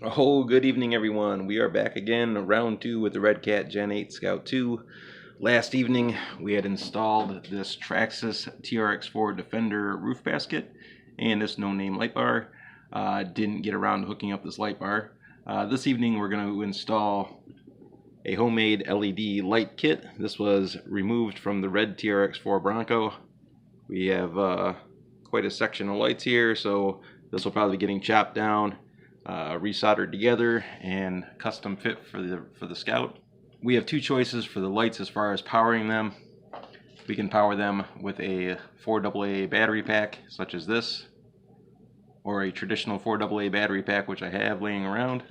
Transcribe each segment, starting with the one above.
Oh, good evening, everyone. We are back again, round 2 with the RedCat Gen 8 Scout 2. Last evening, we had installed this Traxxas TRX4 Defender roof basket and this no-name light bar. Didn't get around to hooking up this light bar. This evening, we're going to install a homemade LED light kit. This was removed from the red TRX4 Bronco. We have quite a section of lights here, so this will probably be getting chopped down, resoldered together, and custom fit for the Scout. We have two choices for the lights as far as powering them. We can power them with a 4AA battery pack, such as this, or a traditional 4AA battery pack, which I have laying around.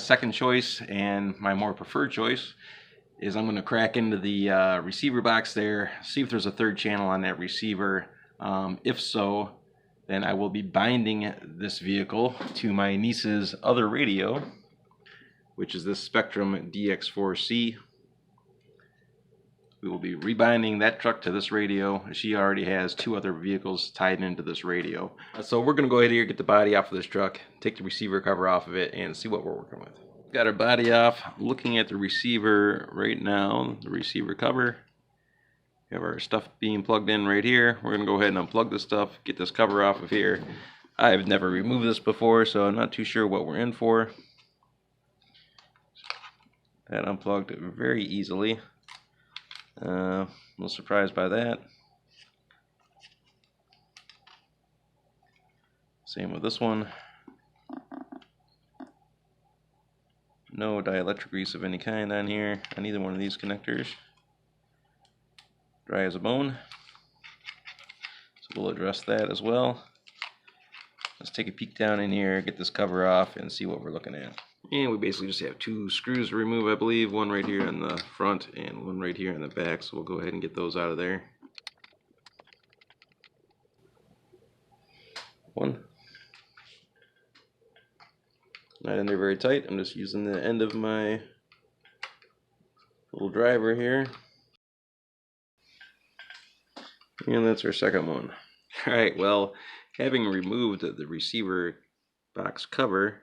Second choice, and my more preferred choice, is I'm going to crack into the receiver box there, see if there's a third channel on that receiver. If so, then I will be binding this vehicle to my niece's other radio, which is this Spectrum DX4C. We will be rebinding that truck to this radio. She already has two other vehicles tied into this radio. So we're going to go ahead here, get the body off of this truck, take the receiver cover off of it, and see what we're working with. Got our body off, looking at the receiver right now, the receiver cover. We have our stuff being plugged in right here. We're going to go ahead and unplug this stuff, get this cover off of here. I've never removed this before, so I'm not too sure what we're in for. That unplugged very easily. A little surprised by that. Same with this one. No dielectric grease of any kind on here, on either one of these connectors. Dry as a bone. So we'll address that as well. Let's take a peek down in here, get this cover off, and see what we're looking at. And we basically just have two screws to remove, I believe. One right here in the front and one right here in the back. So we'll go ahead and get those out of there. One. Not in there very tight. I'm just using the end of my little driver here. And that's our second one. Alright, well, having removed the receiver box cover,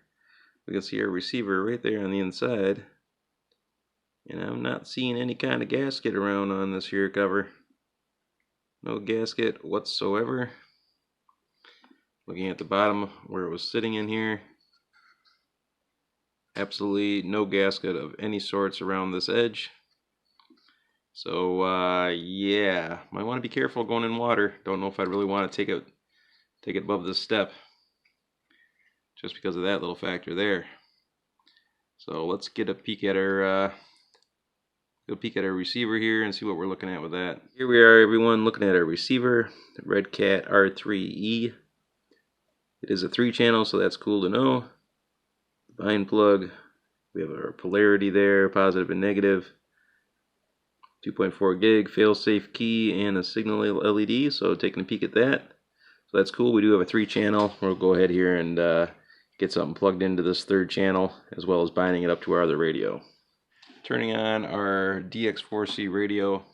we can see our receiver right there on the inside. And I'm not seeing any kind of gasket around on this here cover. No gasket whatsoever. Looking at the bottom where it was sitting in here, absolutely no gasket of any sorts around this edge. So yeah, might want to be careful going in water. Don't know if I'd really want to take it above this step, just because of that little factor there. So let's get a peek at our receiver here and see what we're looking at with that. Here we are, everyone, looking at our receiver, the RedCat R3E. It is a 3-channel, so that's cool to know. Bind plug. We have our polarity there, positive and negative. 2.4 gig, fail-safe key, and a signal LED, so taking a peek at that. So that's cool. We do have a 3-channel. We'll go ahead here and get something plugged into this third channel, as well as binding it up to our other radio. Turning on our DX4C radio,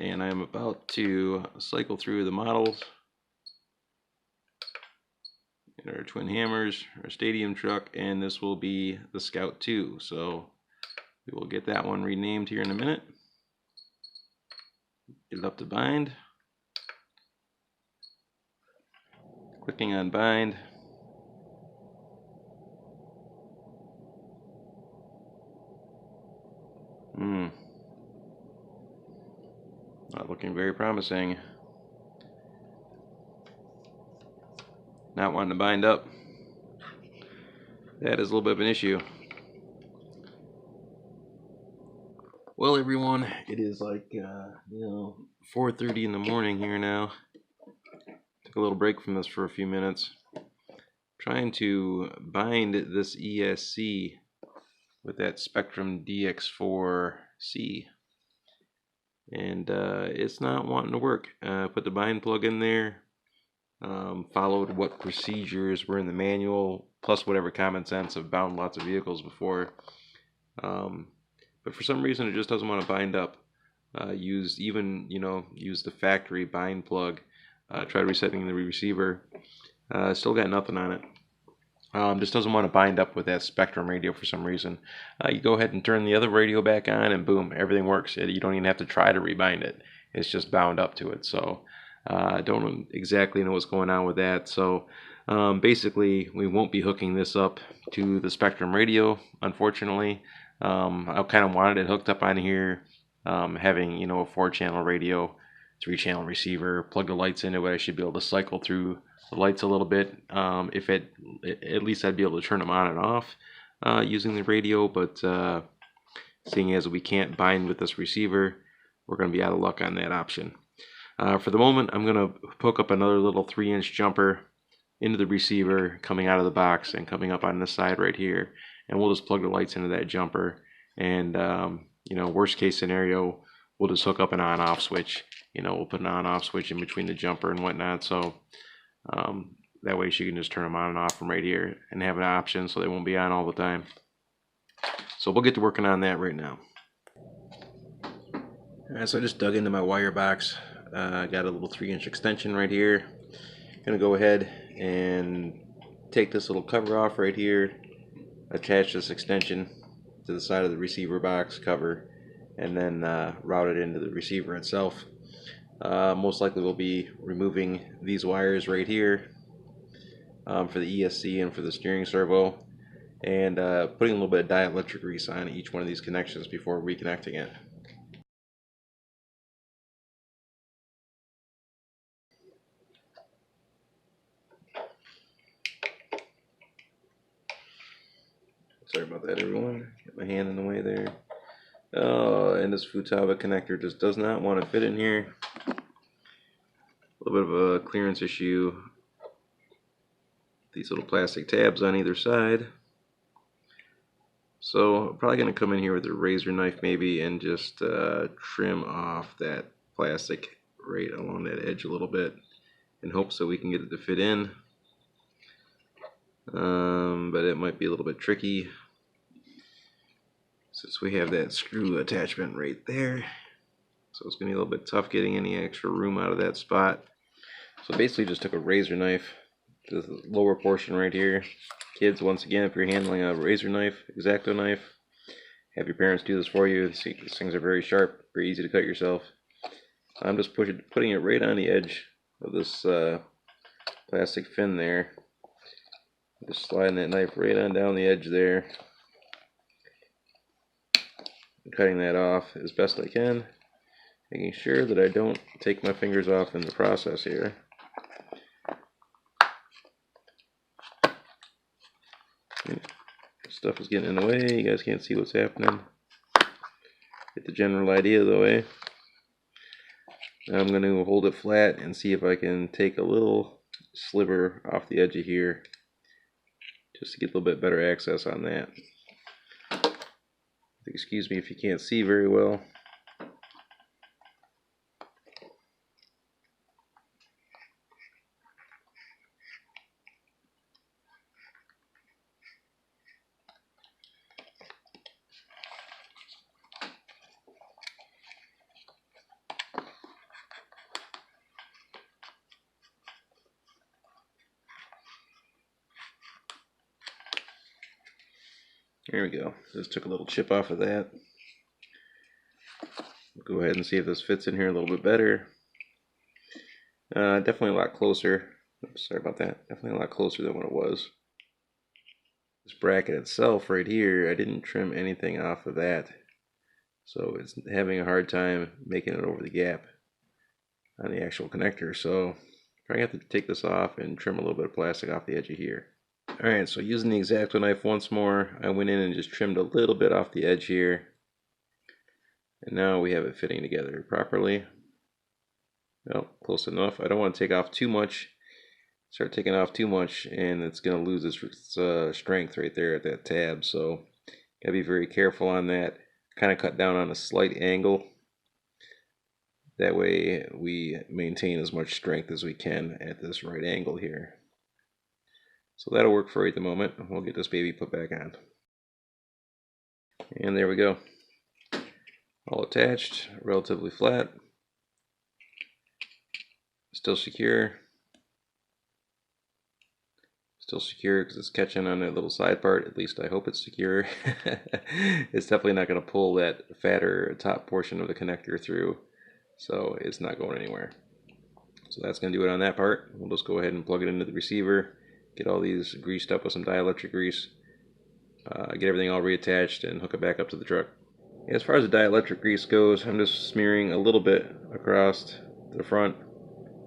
and I'm about to cycle through the models. And our twin hammers, our stadium truck, and this will be the Scout 2. So we will get that one renamed here in a minute. Get it up to bind. Clicking on bind. Not looking very promising. Not wanting to bind up. That is a little bit of an issue. Well, everyone, it is like 4:30 in the morning here now. Took a little break from this for a few minutes. Trying to bind this ESC with that Spectrum DX4C, and it's not wanting to work. Put the bind plug in there. Followed what procedures were in the manual, plus whatever common sense. I've bound lots of vehicles before, but for some reason it just doesn't want to bind up. Used the factory bind plug. Tried resetting the receiver. Still got nothing on it. just doesn't want to bind up with that Spectrum radio for some reason. You go ahead and turn the other radio back on, and boom, everything works. You don't even have to try to rebind it. It's just bound up to it. So I don't exactly know what's going on with that. So basically, we won't be hooking this up to the Spectrum radio, unfortunately. I kind of wanted it hooked up on here, having, you know, a 4-channel radio, 3-channel receiver, plug the lights into it. I should be able to cycle through the lights a little bit. If at least I'd be able to turn them on and off using the radio, but seeing as we can't bind with this receiver, we're going to be out of luck on that option. For the moment, I'm going to hook up another little 3-inch jumper into the receiver coming out of the box and coming up on this side right here, and we'll just plug the lights into that jumper, and you know, worst case scenario, we'll just hook up an on-off switch. You know, we'll put an on-off switch in between the jumper and whatnot, so that way she can just turn them on and off from right here and have an option so they won't be on all the time. So we'll get to working on that right now. Alright, so I just dug into my wire box. I got a little 3-inch extension right here. Gonna go ahead and take this little cover off right here, attach this extension to the side of the receiver box cover, and then route it into the receiver itself. Most likely we'll be removing these wires right here for the ESC and for the steering servo, and putting a little bit of dielectric grease on each one of these connections before reconnecting it. Sorry about that, everyone. Get my hand in the way there. Oh, and this Futaba connector just does not want to fit in here. A little bit of a clearance issue. These little plastic tabs on either side. So I'm probably going to come in here with a razor knife maybe and just trim off that plastic right along that edge a little bit in hopes that we can get it to fit in. But it might be a little bit tricky since we have that screw attachment right there. So it's going to be a little bit tough getting any extra room out of that spot. So basically just took a razor knife to the lower portion right here. Kids, once again, if you're handling a razor knife, X-Acto knife, have your parents do this for you. These things are very sharp, very easy to cut yourself. I'm just putting it right on the edge of this plastic fin there. Just sliding that knife right on down the edge there. And cutting that off as best I can. Making sure that I don't take my fingers off in the process here. Stuff is getting in the way. You guys can't see what's happening. Get the general idea though, eh? Now I'm going to hold it flat and see if I can take a little sliver off the edge of here, just to get a little bit better access on that. Excuse me if you can't see very well. There we go. Just took a little chip off of that. Go ahead and see if this fits in here a little bit better. Definitely a lot closer. Oops, sorry about that. Definitely a lot closer than what it was. This bracket itself right here, I didn't trim anything off of that. So it's having a hard time making it over the gap on the actual connector. So I have to take this off and trim a little bit of plastic off the edge of here. Alright, so using the X-Acto knife once more, I went in and just trimmed a little bit off the edge here. And now we have it fitting together properly. Well, close enough. I don't want to take off too much. Start taking off too much and it's going to lose its strength right there at that tab. So, gotta be very careful on that. Kind of cut down on a slight angle. That way we maintain as much strength as we can at this right angle here. So that'll work for right the moment. We'll get this baby put back on. And there we go. All attached, relatively flat. Still secure. Still secure because it's catching on that little side part. At least I hope it's secure. It's definitely not going to pull that fatter top portion of the connector through, so it's not going anywhere. So that's going to do it on that part. We'll just go ahead and plug it into the receiver, get all these greased up with some dielectric grease, get everything all reattached, and hook it back up to the truck. As far as the dielectric grease goes, I'm just smearing a little bit across the front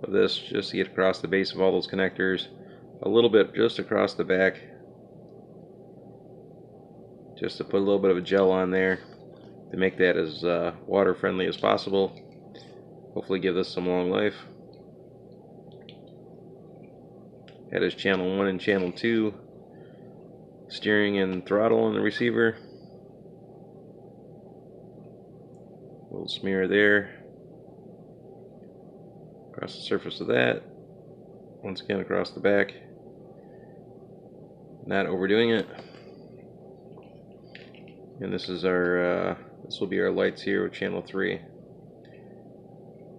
of this just to get across the base of all those connectors, a little bit just across the back, just to put a little bit of a gel on there to make that as water friendly as possible. Hopefully give this some long life. That is channel 1 and channel 2, steering and throttle on the receiver. A little smear there across the surface of that. Once again across the back. Not overdoing it. And this is our this will be our lights here with channel 3.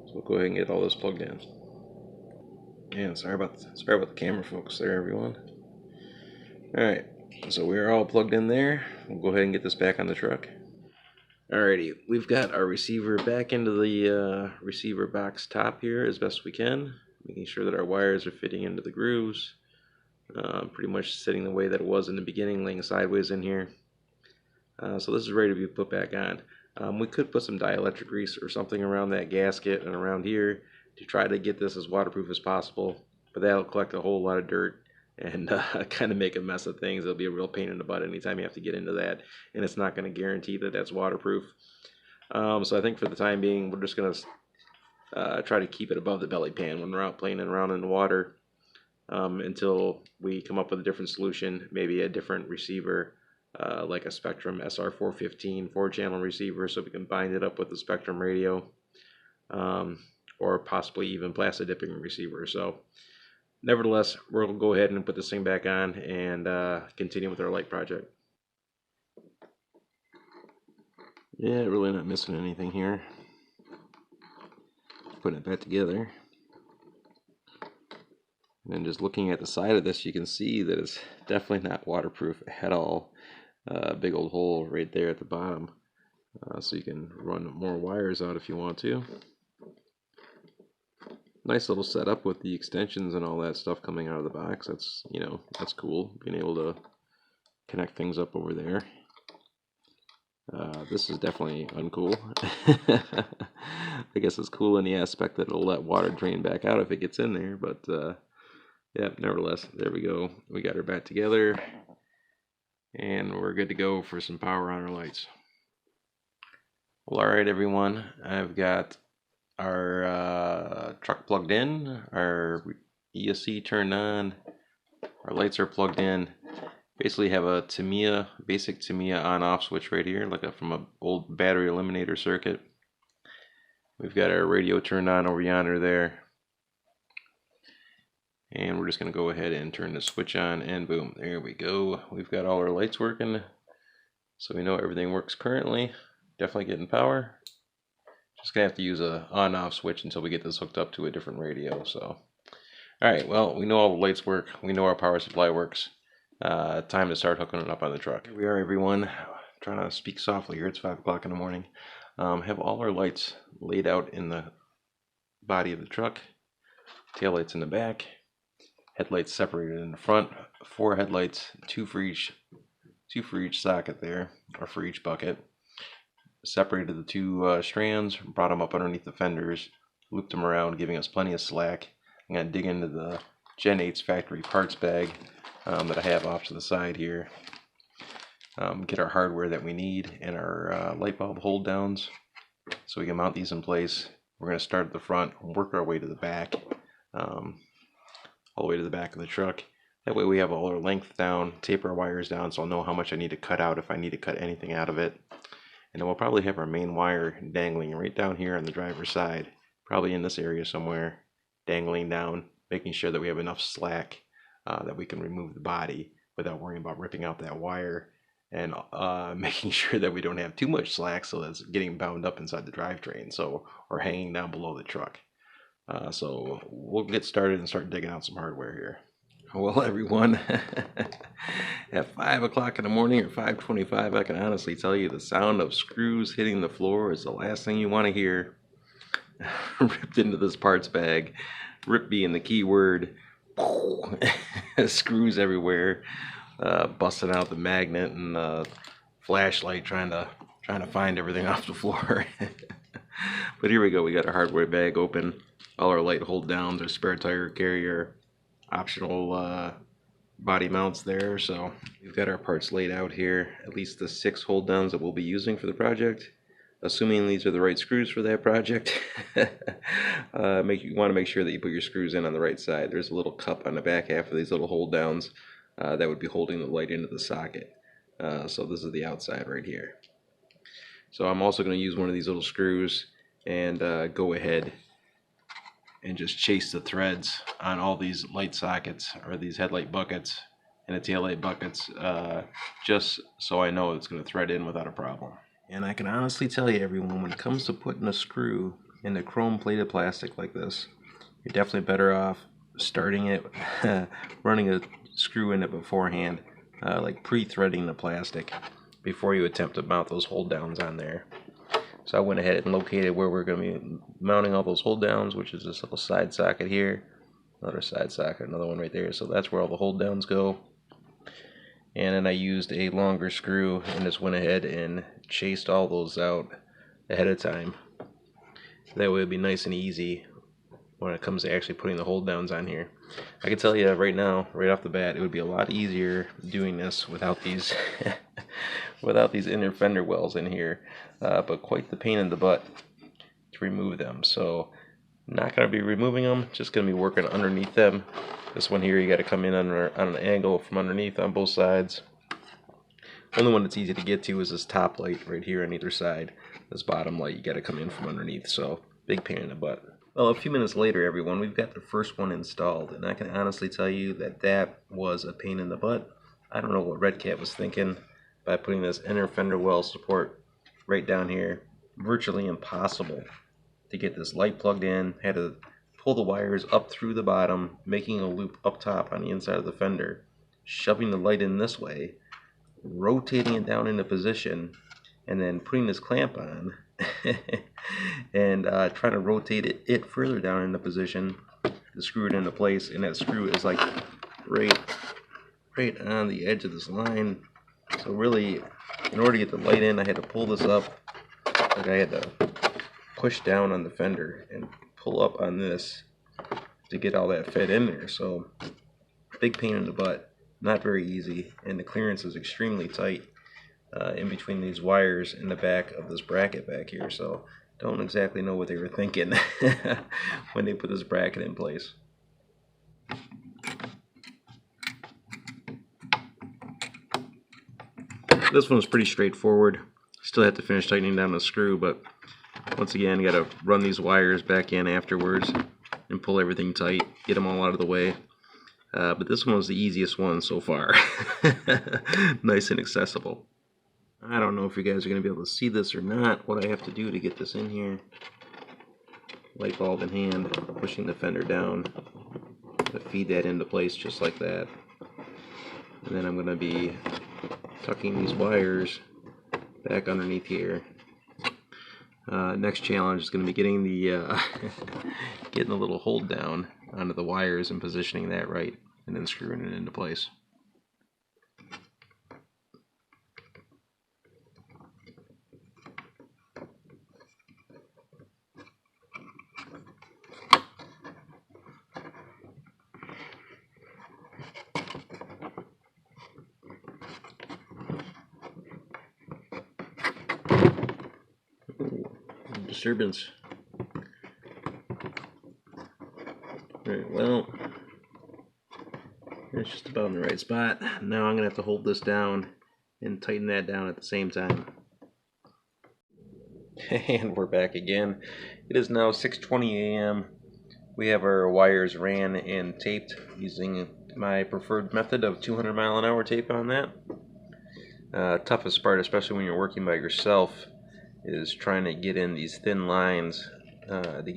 So we'll go ahead and get all this plugged in. Yeah, sorry about the camera focus there, everyone. Alright, so we're all plugged in there. We'll go ahead and get this back on the truck. Alrighty, we've got our receiver back into the receiver box top here as best we can, making sure that our wires are fitting into the grooves. Pretty much sitting the way that it was in the beginning, laying sideways in here. So this is ready to be put back on. We could put some dielectric grease or something around that gasket and around here to try to get this as waterproof as possible, but that'll collect a whole lot of dirt and kind of make a mess of things. It'll be a real pain in the butt anytime you have to get into that, and it's not going to guarantee that that's waterproof. So I think for the time being, we're just going to try to keep it above the belly pan when we're out playing around in the water until we come up with a different solution, maybe a different receiver, like a Spectrum SR415 4-channel receiver, so we can bind it up with the Spectrum radio, or possibly even plastic dipping receiver. So nevertheless, we'll go ahead and put this thing back on and continue with our light project. Yeah, really not missing anything here. Putting it back together. And then just looking at the side of this, you can see that it's definitely not waterproof at all. Big old hole right there at the bottom. So you can run more wires out if you want to. Nice little setup with the extensions and all that stuff coming out of the box. That's, you know, that's cool, being able to connect things up over there. This is definitely uncool. I guess it's cool in the aspect that it'll let water drain back out if it gets in there, but yeah, nevertheless, there we go. We got her back together, and we're good to go for some power on our lights. Well, alright everyone, I've got our truck plugged in, our ESC turned on, our lights are plugged in. Basically have a Tamiya, basic Tamiya on-off switch right here, like from an old battery eliminator circuit. We've got our radio turned on over yonder there. And we're just going to go ahead and turn the switch on, and boom, there we go. We've got all our lights working, so we know everything works currently. Definitely getting power. Just going to have to use a on-off switch until we get this hooked up to a different radio. So, alright, well, we know all the lights work. We know our power supply works. Time to start hooking it up on the truck. Here we are, everyone. Trying to speak softly here. It's 5 o'clock in the morning. Have all our lights laid out in the body of the truck. Tail lights in the back. Headlights separated in the front. 4 headlights, 2 for each socket there, or for each bucket. Separated the 2 strands, brought them up underneath the fenders, looped them around, giving us plenty of slack. I'm going to dig into the Gen 8's factory parts bag that I have off to the side here. Get our hardware that we need and our light bulb hold downs so we can mount these in place. We're going to start at the front and work our way to the back, all the way to the back of the truck. That way we have all our length down, tape our wires down, so I'll know how much I need to cut out if I need to cut anything out of it. And then we'll probably have our main wire dangling right down here on the driver's side, probably in this area somewhere, dangling down, making sure that we have enough slack that we can remove the body without worrying about ripping out that wire, and making sure that we don't have too much slack so that it's getting bound up inside the drivetrain, or hanging down below the truck. So we'll get started and start digging out some hardware here. Well, everyone, at 5 o'clock in the morning or 5:25, I can honestly tell you the sound of screws hitting the floor is the last thing you want to hear. Ripped into this parts bag, rip being the key word. Screws everywhere, busting out the magnet and flashlight trying to find everything off the floor. But here we go, we got our hardware bag open, all our light hold downs, our spare tire carrier, optional body mounts there. So we've got our parts laid out here, at least the 6 hold downs that we'll be using for the project, assuming these are the right screws for that project. You want to make sure that you put your screws in on the right side. There's a little cup on the back half of these little hold downs that would be holding the light into the socket. So this is the outside right here. So I'm also going to use one of these little screws and go ahead and just chase the threads on all these light sockets, or these headlight buckets and the taillight buckets, just so I know it's going to thread in without a problem. And I can honestly tell you, everyone, when it comes to putting a screw in the chrome plated plastic like this, you're definitely better off starting it, running a screw in it beforehand, like pre-threading the plastic before you attempt to mount those hold downs on there. So I went ahead and located where we're going to be mounting all those hold downs, which is this little side socket here, another side socket, another one right there. So that's where all the hold downs go. And then I used a longer screw and just went ahead and chased all those out ahead of time. That way it'll be nice and easy when it comes to actually putting the hold downs on here. I can tell you right now, right off the bat, it would be a lot easier doing this without these without these inner fender wells in here, but quite the pain in the butt to remove them. So not going to be removing them, just going to be working underneath them. This one here, you got to come in on an angle from underneath on both sides. Only one that's easy to get to is this top light right here on either side. This bottom light, you got to come in from underneath, so big pain in the butt. Well, a few minutes later, everyone, we've got the first one installed, and I can honestly tell you that that was a pain in the butt. I don't know what RedCat was thinking by putting this inner fender well support right down here. Virtually impossible to get this light plugged in. Had to pull the wires up through the bottom, making a loop up top on the inside of the fender, shoving the light in this way, rotating it down into position, and then putting this clamp on and trying to rotate it further down into position to screw it into place. And that screw is like right on the edge of this line. So really, in order to get the light in, I had to pull this up. Like I had to push down on the fender and pull up on this to get all that fed in there. So big pain in the butt, not very easy, and the clearance is extremely tight in between these wires in the back of this bracket back here. So don't exactly know what they were thinking when they put this bracket in place. This one's pretty straightforward. Still have to finish tightening down the screw, but once again, you got to run these wires back in afterwards and pull everything tight, get them all out of the way. But this one was the easiest one so far. Nice and accessible. I don't know if you guys are going to be able to see this or not, what I have to do to get this in here. Light bulb in hand, pushing the fender down to feed that into place just like that. And then I'm going to be tucking these wires back underneath here. Next challenge is going to be getting the getting the little hold down onto the wires and positioning that right, and then screwing it into place. Disturbance. Alright, well, it's just about in the right spot. Now I'm going to have to hold this down and tighten that down at the same time. And we're back again. It is now 6:20 a.m. We have our wires ran and taped using my preferred method of 200 mile an hour tape on that. Toughest part, especially when you're working by yourself, is trying to get in these thin lines to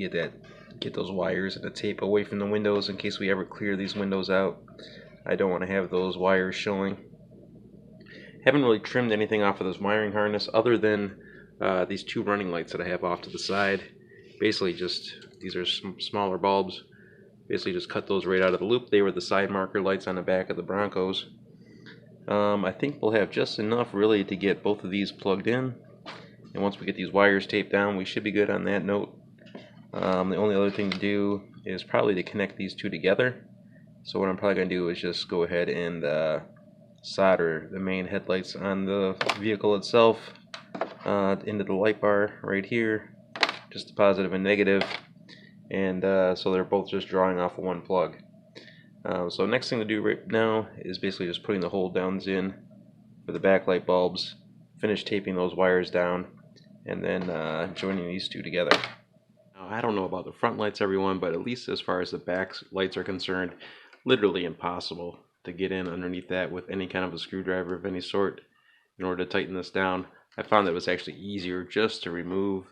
get those wires and the tape away from the windows in case we ever clear these windows out. I don't want to have those wires showing. Haven't really trimmed anything off of this wiring harness other than these two running lights that I have off to the side. Basically just, these are smaller bulbs. Basically just cut those right out of the loop. They were the side marker lights on the back of the Broncos. I think we'll have just enough really to get both of these plugged in. And once we get these wires taped down, we should be good on that note. The only other thing to do is probably to connect these two together. So what I'm probably going to do is just go ahead and solder the main headlights on the vehicle itself into the light bar right here, just the positive and negative, and so they're both just drawing off of one plug. So next thing to do right now is basically just putting the hold downs in for the backlight bulbs, finish taping those wires down, and then joining these two together. Now, I don't know about the front lights, everyone, but at least as far as the back lights are concerned, literally impossible to get in underneath that with any kind of a screwdriver of any sort in order to tighten this down. I found that it was actually easier just to remove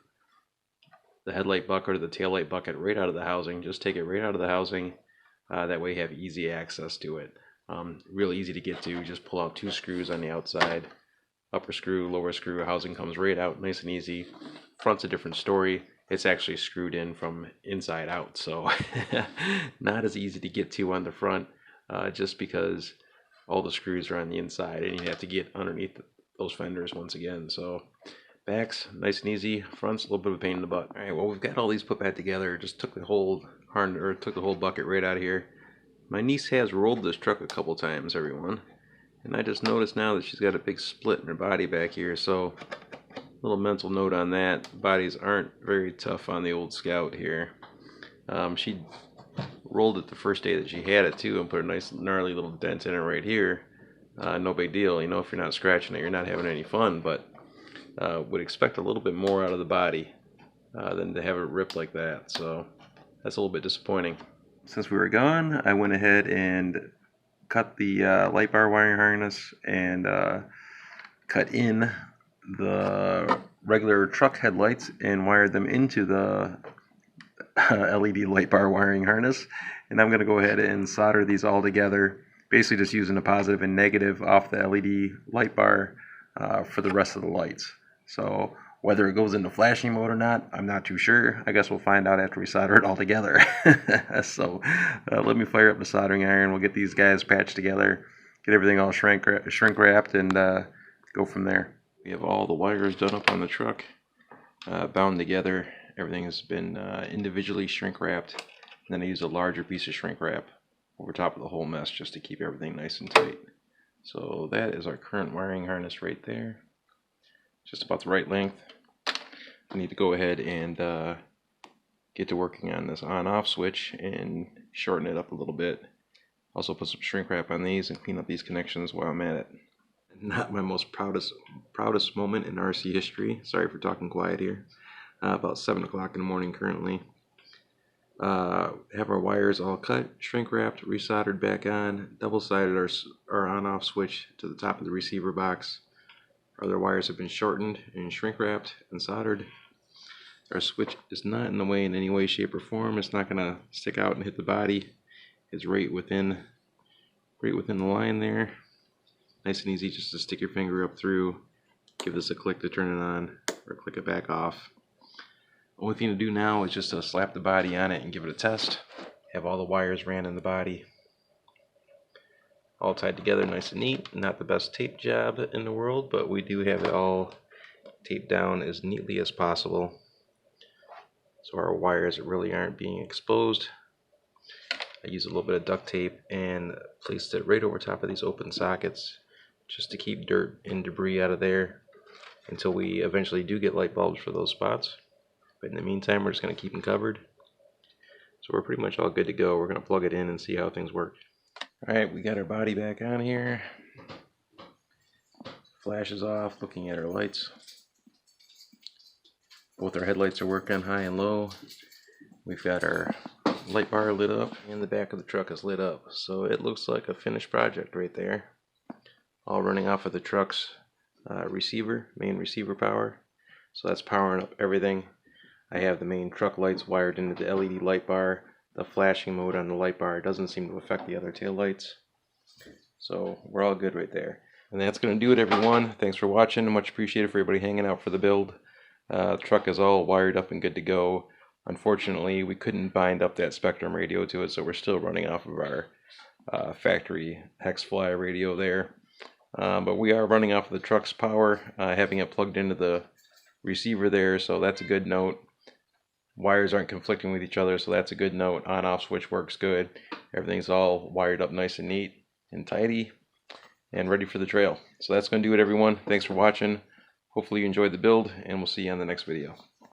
the headlight bucket or the taillight bucket right out of the housing. Just take it right out of the housing. That way you have easy access to it. Real easy to get to. Just pull out two screws on the outside. Upper screw, lower screw, housing comes right out, nice and easy. Front's a different story. It's actually screwed in from inside out, so not as easy to get to on the front, just because all the screws are on the inside and you have to get underneath those fenders once again. So back's nice and easy, front's a little bit of a pain in the butt. All right, well, we've got all these put back together. Just took the whole bucket right out of here. My niece has rolled this truck a couple times, everyone. And I just noticed now that she's got a big split in her body back here, so a little mental note on that. Bodies aren't very tough on the old Scout here. She rolled it the first day that she had it too and put a nice gnarly little dent in it right here. No big deal, you know, if you're not scratching it, you're not having any fun, but would expect a little bit more out of the body than to have it ripped like that, so that's a little bit disappointing. Since we were gone, I went ahead and cut the light bar wiring harness and cut in the regular truck headlights and wired them into the LED light bar wiring harness. And I'm going to go ahead and solder these all together, basically just using a positive and negative off the LED light bar for the rest of the lights. So whether it goes into flashing mode or not, I'm not too sure. I guess we'll find out after we solder it all together. So let me fire up the soldering iron. We'll get these guys patched together, get everything all shrink wrapped, and go from there. We have all the wires done up on the truck, bound together. Everything has been individually shrink wrapped. And then I use a larger piece of shrink wrap over top of the whole mess just to keep everything nice and tight. So that is our current wiring harness right there. Just about the right length. I need to go ahead and get to working on this on-off switch and shorten it up a little bit. Also put some shrink wrap on these and clean up these connections while I'm at it. Not my most proudest moment in RC history. Sorry for talking quiet here. About 7 o'clock in the morning currently. Have our wires all cut, shrink wrapped, resoldered back on, double-sided our on-off switch to the top of the receiver box. Our other wires have been shortened and shrink wrapped and soldered. Our switch is not in the way in any way, shape, or form. It's not going to stick out and hit the body. It's right within the line there. Nice and easy just to stick your finger up through, give this a click to turn it on, or click it back off. Only thing to do now is just to slap the body on it and give it a test. Have all the wires ran in the body. All tied together nice and neat. Not the best tape job in the world, but we do have it all taped down as neatly as possible, so our wires really aren't being exposed. I used a little bit of duct tape and placed it right over top of these open sockets just to keep dirt and debris out of there until we eventually do get light bulbs for those spots. But in the meantime, we're just going to keep them covered. So we're pretty much all good to go. We're going to plug it in and see how things work. Alright, we got our body back on here. Flash is off, looking at our lights. Both our headlights are working high and low. We've got our light bar lit up and the back of the truck is lit up. So it looks like a finished project right there. All running off of the truck's main receiver power. So that's powering up everything. I have the main truck lights wired into the LED light bar. The flashing mode on the light bar doesn't seem to affect the other tail lights. So we're all good right there. And that's going to do it, everyone. Thanks for watching. Much appreciated for everybody hanging out for the build. The truck is all wired up and good to go. Unfortunately, we couldn't bind up that Spectrum radio to it, so we're still running off of our factory Hexfly radio there. But we are running off of the truck's power, having it plugged into the receiver there, so that's a good note. Wires aren't conflicting with each other, so that's a good note. On-off switch works good. Everything's all wired up nice and neat and tidy and ready for the trail. So that's going to do it, everyone. Thanks for watching. Hopefully you enjoyed the build, and we'll see you on the next video.